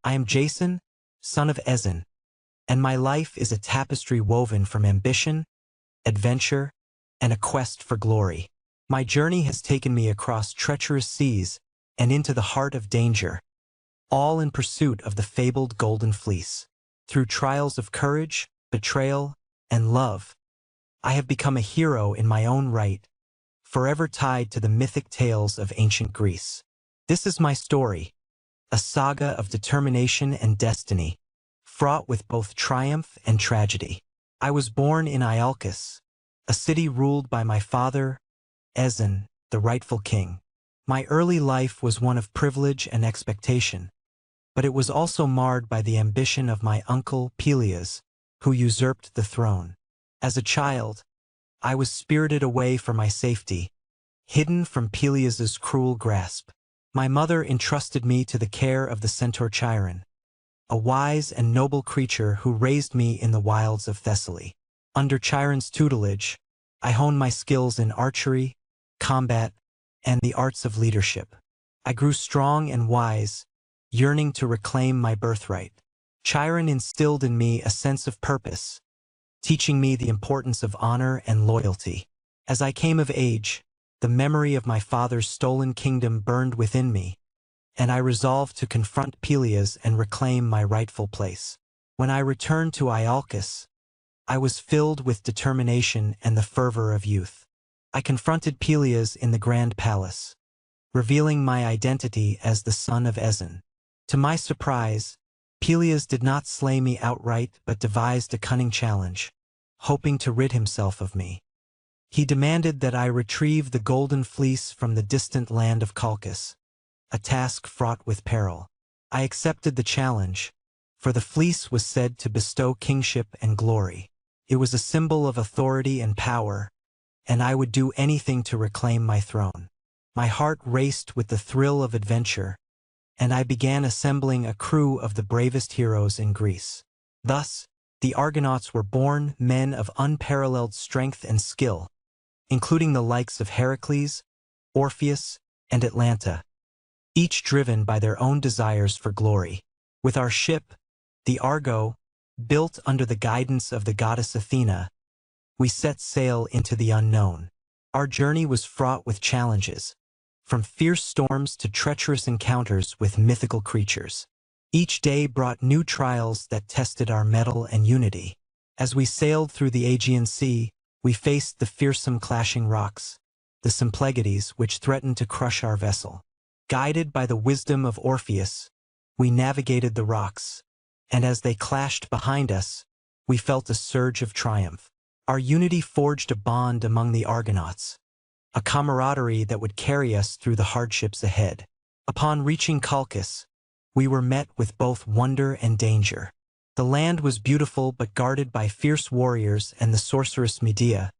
I am Jason, son of Ezin, and my life is a tapestry woven from ambition, adventure, and a quest for glory. My journey has taken me across treacherous seas and into the heart of danger, all in pursuit of the fabled Golden Fleece. Through trials of courage, betrayal, and love, I have become a hero in my own right, forever tied to the mythic tales of ancient Greece. This is my story, a saga of determination and destiny, fraught with both triumph and tragedy. I was born in Iolcus, a city ruled by my father, Ezin, the rightful king. My early life was one of privilege and expectation, but it was also marred by the ambition of my uncle Peleus, who usurped the throne. As a child, I was spirited away for my safety, hidden from Peleus's cruel grasp. My mother entrusted me to the care of the centaur Chiron, a wise and noble creature who raised me in the wilds of Thessaly. Under Chiron's tutelage, I honed my skills in archery, combat, and the arts of leadership. I grew strong and wise, yearning to reclaim my birthright. Chiron instilled in me a sense of purpose, teaching me the importance of honor and loyalty. As I came of age, the memory of my father's stolen kingdom burned within me, and I resolved to confront Peleus and reclaim my rightful place. When I returned to Iolcus, I was filled with determination and the fervor of youth. I confronted Peleus in the grand palace, revealing my identity as the son of Ezin. To my surprise, Peleus did not slay me outright but devised a cunning challenge, hoping to rid himself of me. He demanded that I retrieve the Golden Fleece from the distant land of Colchis, a task fraught with peril. I accepted the challenge, for the fleece was said to bestow kingship and glory. It was a symbol of authority and power, and I would do anything to reclaim my throne. My heart raced with the thrill of adventure, and I began assembling a crew of the bravest heroes in Greece. Thus, the Argonauts were born, men of unparalleled strength and skill, including the likes of Heracles, Orpheus, and Atalanta, each driven by their own desires for glory. With our ship, the Argo, built under the guidance of the goddess Athena, we set sail into the unknown. Our journey was fraught with challenges, from fierce storms to treacherous encounters with mythical creatures. Each day brought new trials that tested our mettle and unity. As we sailed through the Aegean Sea, we faced the fearsome clashing rocks, the Symplegades, which threatened to crush our vessel. Guided by the wisdom of Orpheus, we navigated the rocks, and as they clashed behind us, we felt a surge of triumph. Our unity forged a bond among the Argonauts, a camaraderie that would carry us through the hardships ahead. Upon reaching Colchis, we were met with both wonder and danger. The land was beautiful but guarded by fierce warriors and the sorceress Medea,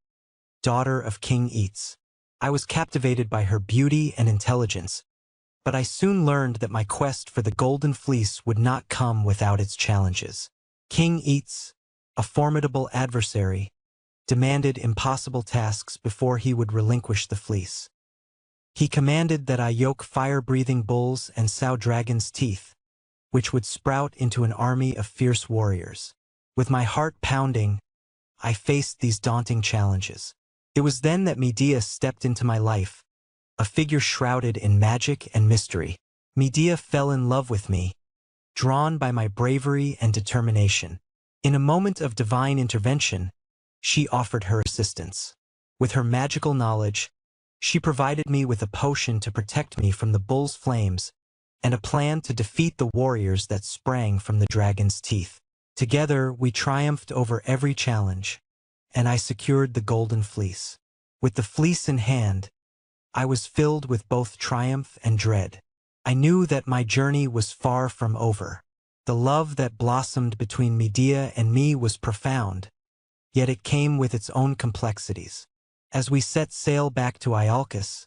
daughter of King Eets. I was captivated by her beauty and intelligence, but I soon learned that my quest for the Golden Fleece would not come without its challenges. King Eets, a formidable adversary, demanded impossible tasks before he would relinquish the fleece. He commanded that I yoke fire-breathing bulls and sow dragons' teeth, which would sprout into an army of fierce warriors. With my heart pounding, I faced these daunting challenges. It was then that Medea stepped into my life, a figure shrouded in magic and mystery. Medea fell in love with me, drawn by my bravery and determination. In a moment of divine intervention, she offered her assistance. With her magical knowledge, she provided me with a potion to protect me from the bull's flames and a plan to defeat the warriors that sprang from the dragon's teeth. Together, we triumphed over every challenge, and I secured the Golden Fleece. With the fleece in hand, I was filled with both triumph and dread. I knew that my journey was far from over. The love that blossomed between Medea and me was profound, yet it came with its own complexities. As we set sail back to Iolcus,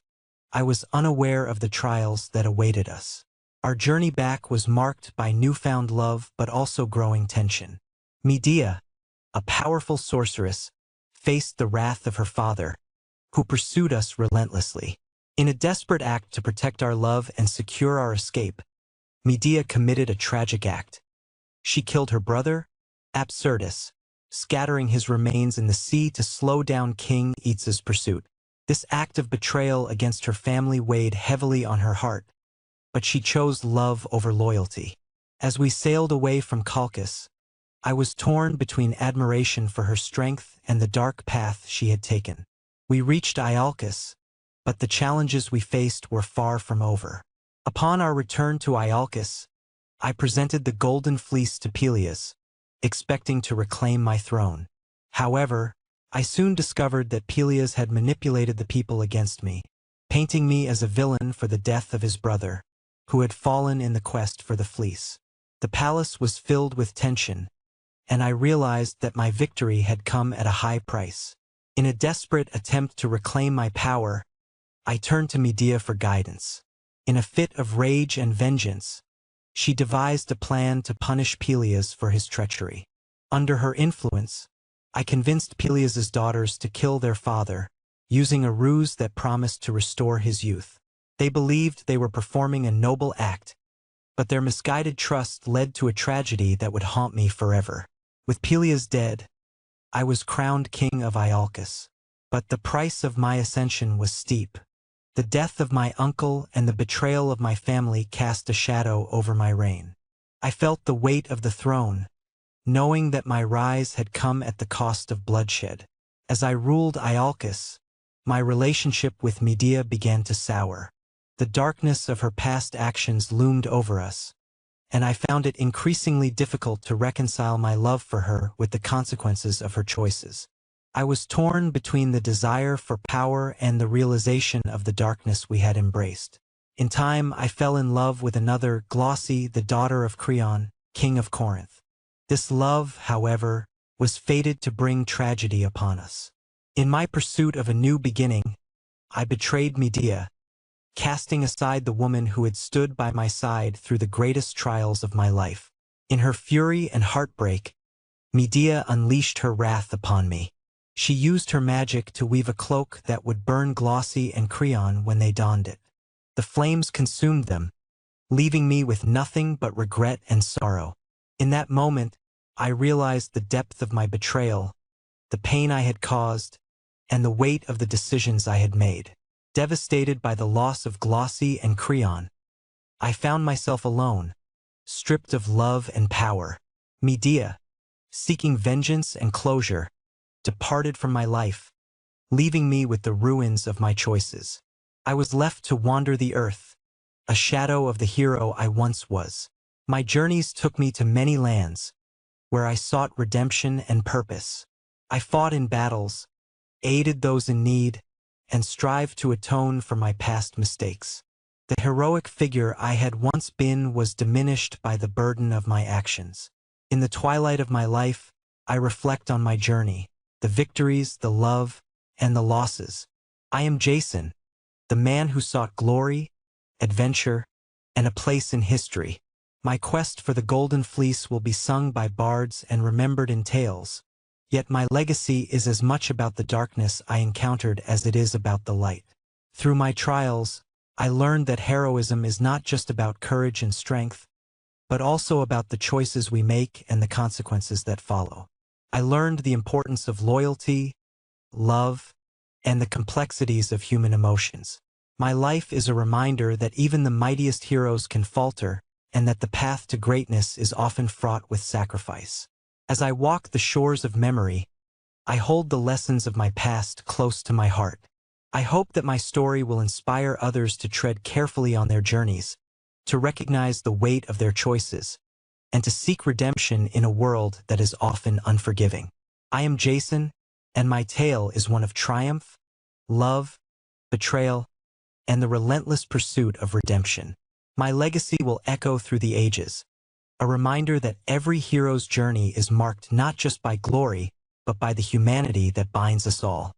I was unaware of the trials that awaited us. Our journey back was marked by newfound love but also growing tension. Medea, a powerful sorceress, faced the wrath of her father, who pursued us relentlessly. In a desperate act to protect our love and secure our escape, Medea committed a tragic act. She killed her brother, Absyrtus, scattering his remains in the sea to slow down King Aeetes' pursuit. This act of betrayal against her family weighed heavily on her heart, but she chose love over loyalty. As we sailed away from Colchis, I was torn between admiration for her strength and the dark path she had taken. We reached Iolcus, but the challenges we faced were far from over. Upon our return to Iolcus, I presented the golden fleece to Peleus, expecting to reclaim my throne. However, I soon discovered that Peleus had manipulated the people against me, painting me as a villain for the death of his brother, who had fallen in the quest for the fleece. The palace was filled with tension, and I realized that my victory had come at a high price. In a desperate attempt to reclaim my power, I turned to Medea for guidance. In a fit of rage and vengeance, she devised a plan to punish Peleus for his treachery. Under her influence, I convinced Peleus's daughters to kill their father, using a ruse that promised to restore his youth. They believed they were performing a noble act, but their misguided trust led to a tragedy that would haunt me forever. With Peleus dead, I was crowned king of Iolcus. But the price of my ascension was steep. The death of my uncle and the betrayal of my family cast a shadow over my reign. I felt the weight of the throne, knowing that my rise had come at the cost of bloodshed. As I ruled Iolcus, my relationship with Medea began to sour. The darkness of her past actions loomed over us, and I found it increasingly difficult to reconcile my love for her with the consequences of her choices. I was torn between the desire for power and the realization of the darkness we had embraced. In time, I fell in love with another, Glauce, the daughter of Creon, king of Corinth. This love, however, was fated to bring tragedy upon us. In my pursuit of a new beginning, I betrayed Medea, casting aside the woman who had stood by my side through the greatest trials of my life. In her fury and heartbreak, Medea unleashed her wrath upon me. She used her magic to weave a cloak that would burn Glauce and Creon when they donned it. The flames consumed them, leaving me with nothing but regret and sorrow. In that moment, I realized the depth of my betrayal, the pain I had caused, and the weight of the decisions I had made. Devastated by the loss of Glauce and Creon, I found myself alone, stripped of love and power. Medea, seeking vengeance and closure, departed from my life, leaving me with the ruins of my choices. I was left to wander the earth, a shadow of the hero I once was. My journeys took me to many lands, where I sought redemption and purpose. I fought in battles, aided those in need, and strived to atone for my past mistakes. The heroic figure I had once been was diminished by the burden of my actions. In the twilight of my life, I reflect on my journey, the victories, the love, and the losses. I am Jason, the man who sought glory, adventure, and a place in history. My quest for the Golden Fleece will be sung by bards and remembered in tales. Yet my legacy is as much about the darkness I encountered as it is about the light. Through my trials, I learned that heroism is not just about courage and strength, but also about the choices we make and the consequences that follow. I learned the importance of loyalty, love, and the complexities of human emotions. My life is a reminder that even the mightiest heroes can falter, and that the path to greatness is often fraught with sacrifice. As I walk the shores of memory, I hold the lessons of my past close to my heart. I hope that my story will inspire others to tread carefully on their journeys, to recognize the weight of their choices, and to seek redemption in a world that is often unforgiving. I am Jason, and my tale is one of triumph, love, betrayal, and the relentless pursuit of redemption. My legacy will echo through the ages, a reminder that every hero's journey is marked not just by glory, but by the humanity that binds us all.